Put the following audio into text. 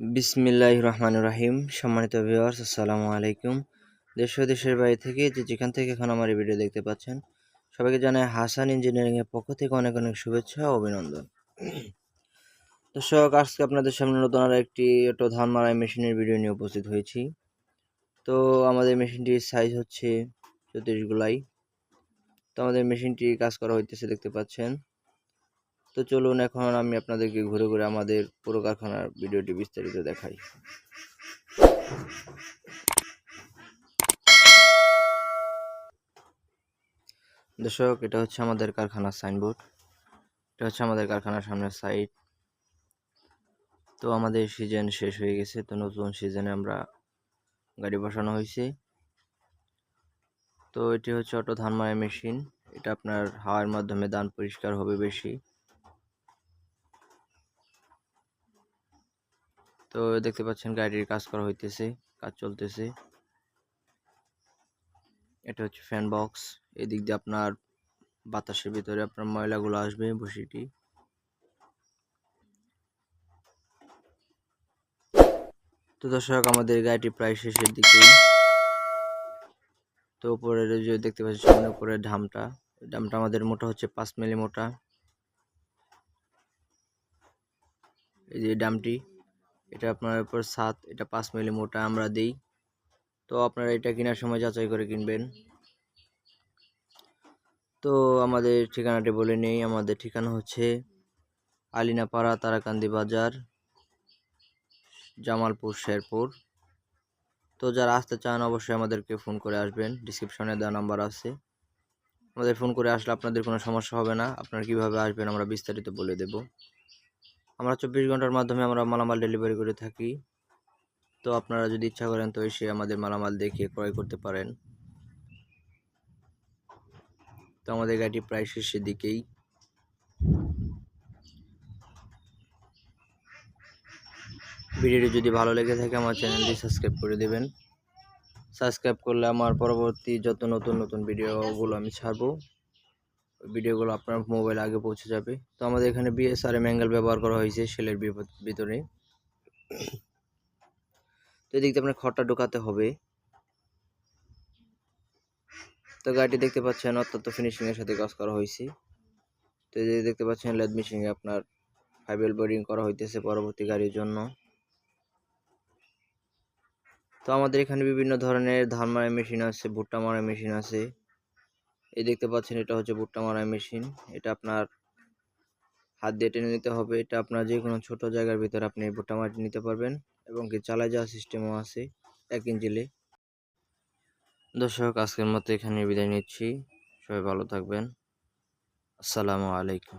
বিসমিল্লাহির রহমানির রহিম। সম্মানিত ভিউয়ার্স, আসসালামু আলাইকুম। দেশ ও দেশের বাইরে থেকে যেখান থেকে এখন আমার এই ভিডিও দেখতে পাচ্ছেন, সবাইকে জানাই হাসান ইঞ্জিনিয়ারিং এর পক্ষ থেকে অনেক অনেক শুভেচ্ছা ও অভিনন্দন। দর্শক, আজকে আপনাদের সামনে নতুন আর একটি ধান মারাই মেশিনের ভিডিও নিয়ে উপস্থিত হয়েছি। তো আমাদের মেশিনটির সাইজ হচ্ছে 34 গোলাই। তো আমাদের মেশিনটি কাজ করা হইতেছে দেখতে পাচ্ছেন। তো চলুন এখন আমি আপনাদেরকে ঘুরে ঘুরে আমাদের পুরো কারখানার ভিডিওটি বিস্তারিত দেখাই। দর্শক, এটা হচ্ছে আমাদের কারখানার সাইনবোর্ড। এটা হচ্ছে আমাদের কারখানার সামনের সাইড। তো আমাদের সিজন শেষ হয়ে গেছে, তো নতুন সিজনে আমরা গাড়ি বসানো হয়েছে। তো এটি হচ্ছে অটো ধান মারাই মেশিন। এটা আপনার হাওয়ার মাধ্যমে ধান পরিষ্কার হবে বেশি। তো দেখতে পাচ্ছেন গাড়ির কাজ করা হইতেছে, কাজ চলতেছে। এটা হচ্ছে ফ্যান বক্স। এদিক দিয়ে আপনার বাতাসের ভিতরে আপনার ময়লাগুলো আসবে বসিটি। তো দর্শক, আমাদের গাড়িটি প্রায় শেষের দিকেই। তো উপরে যে দেখতে পাচ্ছেন সামনে উপরে ডামটা আমাদের মোটা হচ্ছে 5 মিলি মোটা। এই যে ডামটি, এটা আপনার উপর 7, এটা 5 মিলি মোটা আমরা দিই। তো আপনারা এটা কেনার সময় যাচাই করে কিনবেন। তো আমাদের ঠিকানাটি বলে নেই। আমাদের ঠিকানা হচ্ছে আলিনাপাড়া, তারাকান্দি বাজার, জামালপুর, শেরপুর। তো যারা আসতে চান অবশ্যই আমাদেরকে ফোন করে আসবেন। ডিসক্রিপশনে দেওয়া নাম্বার আছে, আমাদের ফোন করে আসলে আপনাদের কোনো সমস্যা হবে না। আপনারা কিভাবে আসবেন আমরা বিস্তারিত বলে দেব। আমরা 24 ঘন্টার মাধ্যমে আমরা মালামাল ডেলিভারি করে থাকি। তো আপনারা যদি ইচ্ছা করেন তো এসে আমাদের মালামাল দেখে ক্রয় করতে পারেন। তো আমাদের গাড়িটি প্রায় শেষের দিকেই। ভিডিওটি যদি ভালো লেগে থাকে আমার চ্যানেলটি সাবস্ক্রাইব করে দেবেন। সাবস্ক্রাইব করলে আমার পরবর্তী যত নতুন নতুন ভিডিওগুলো আমি ছাড়বো, ভিডিওগুলো আপনার মোবাইলে আগে পৌঁছে যাবে। তো আমাদের এখানে বিএসআরএম অ্যাঙ্গেল ব্যবহার করা হয়েছে সেলের ভিতরে। তো এদিক দিয়ে আপনার খড়টা ঢোকাতে হবে। তো গাড়িটি দেখতে পাচ্ছেন অত্যন্ত ফিনিশিং এর সাথে কাজ করা হয়েছে। তো এই যে দেখতে পাচ্ছেন লেদ মেশিনে আপনার 5L বোর্ডিং করা হইতেছে পরবর্তী গাড়ির জন্য। তো আমাদের এখানে বিভিন্ন ধরনের ধান মারাই মেশিন আছে, ভুট্টা মারাই মেশিন আছে। এই দেখতে পাচ্ছেন এটা হচ্ছে ভুট্টা মারাই মেশিন। এটা আপনার হাত দিয়ে টেনে নিতে হবে। এটা আপনার যে কোনো ছোট জায়গার ভিতরে আপনি ভুট্টা মাটি নিতে পারবেন এবং কি চালায় যাওয়ার সিস্টেমও আছে 1 ইঞ্চিলে। দর্শক, আজকের মতো এখানে বিদায় নিচ্ছি। সবাই ভালো থাকবেন। আসসালামু আলাইকুম।